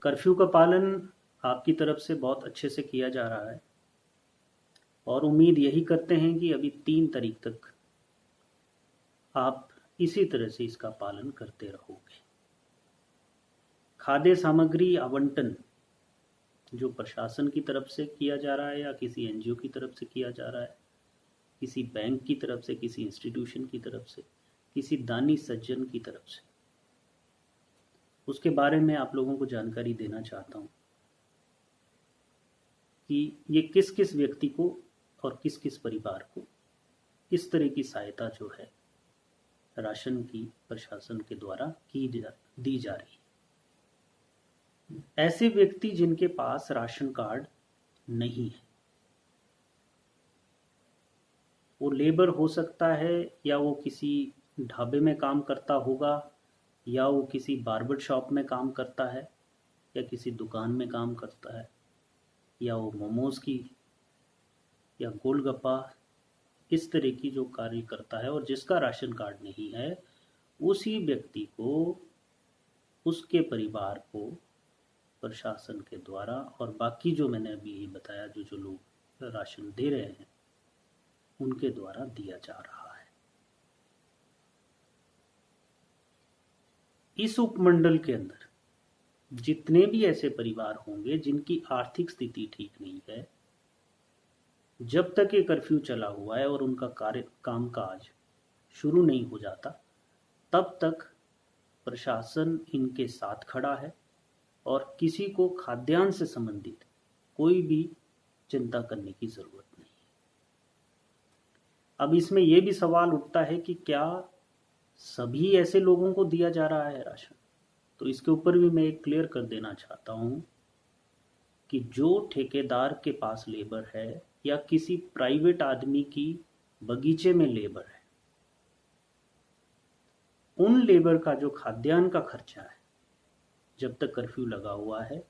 Curfew का पालन आपकी तरफ से बहुत अच्छे से किया जा रहा है और उम्मीद यही करते हैं कि अभी 3 तारीख तक आप इसी तरह से इसका पालन करते रहोगे। खाद्य सामग्री आवंटन जो प्रशासन की तरफ से किया जा रहा है या किसी एनजीओ की तरफ से किया जा रहा है, किसी बैंक की तरफ से, किसी इंस्टीट्यूशन की तरफ से, किसी दानी सज्जन की तरफ से, उसके बारे में आप लोगों को जानकारी देना चाहता हूँ कि ये किस किस व्यक्ति को और किस किस परिवार को इस तरह की सहायता जो है राशन की प्रशासन के द्वारा दी जा रही है। ऐसे व्यक्ति जिनके पास राशन कार्ड नहीं है, वो लेबर हो सकता है या वो किसी ढाबे में काम करता होगा या वो किसी बार्बर शॉप में काम करता है या किसी दुकान में काम करता है या वो मोमोज की या गोलगप्पा इस तरह की जो कार्य करता है और जिसका राशन कार्ड नहीं है, उसी व्यक्ति को, उसके परिवार को प्रशासन के द्वारा और बाकी जो मैंने अभी ये बताया जो लोग राशन दे रहे हैं उनके द्वारा दिया जा रहा है। इस उपमंडल के अंदर जितने भी ऐसे परिवार होंगे जिनकी आर्थिक स्थिति ठीक नहीं है, जब तक ये कर्फ्यू चला हुआ है और उनका कामकाज शुरू नहीं हो जाता, तब तक प्रशासन इनके साथ खड़ा है और किसी को खाद्यान्न से संबंधित कोई भी चिंता करने की जरूरत नहीं है। अब इसमें यह भी सवाल उठता है कि क्या सभी ऐसे लोगों को दिया जा रहा है राशन? तो इसके ऊपर भी मैं एक क्लियर कर देना चाहता हूं कि जो ठेकेदार के पास लेबर है या किसी प्राइवेट आदमी की बगीचे में लेबर है, उन लेबर का जो खाद्यान्न का खर्चा है जब तक कर्फ्यू लगा हुआ है,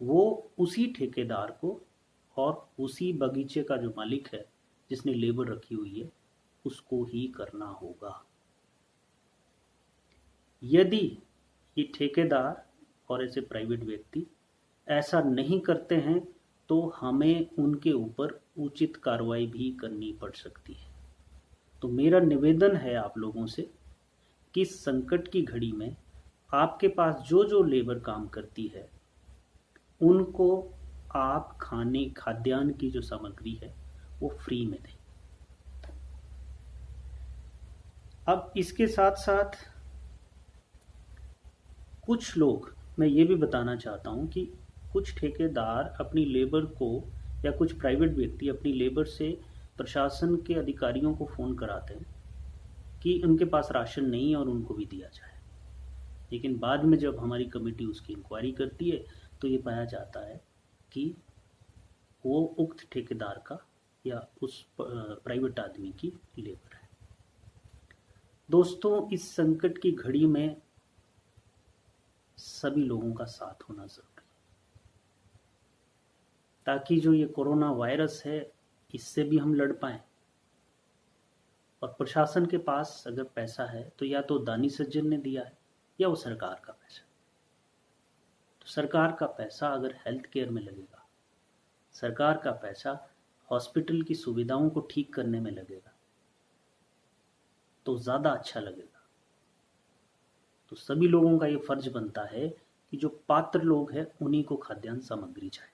वो उसी ठेकेदार को और उसी बगीचे का जो मालिक है जिसने लेबर रखी हुई है उसको ही करना होगा। यदि ये ठेकेदार और ऐसे प्राइवेट व्यक्ति ऐसा नहीं करते हैं तो हमें उनके ऊपर उचित कार्रवाई भी करनी पड़ सकती है। तो मेरा निवेदन है आप लोगों से कि इस संकट की घड़ी में आपके पास जो जो लेबर काम करती है उनको आप खाद्यान्न की जो सामग्री है वो फ्री में दें। अब इसके साथ साथ कुछ लोग, मैं ये भी बताना चाहता हूं कि कुछ ठेकेदार अपनी लेबर को या कुछ प्राइवेट व्यक्ति अपनी लेबर से प्रशासन के अधिकारियों को फ़ोन कराते हैं कि उनके पास राशन नहीं है और उनको भी दिया जाए, लेकिन बाद में जब हमारी कमेटी उसकी इंक्वायरी करती है तो ये पाया जाता है कि वो उक्त ठेकेदार का या उस प्राइवेट आदमी की लेबर है। दोस्तों, इस संकट की घड़ी में सभी लोगों का साथ होना जरूरी है ताकि जो ये कोरोना वायरस है इससे भी हम लड़ पाएं। और प्रशासन के पास अगर पैसा है तो या तो दानी सज्जन ने दिया है या वो सरकार का पैसा। तो सरकार का पैसा अगर हेल्थ केयर में लगेगा, सरकार का पैसा हॉस्पिटल की सुविधाओं को ठीक करने में लगेगा तो ज़्यादा अच्छा लगेगा। तो सभी लोगों का ये फर्ज बनता है कि जो पात्र लोग हैं उन्हीं को खाद्यान्न सामग्री चाहिए।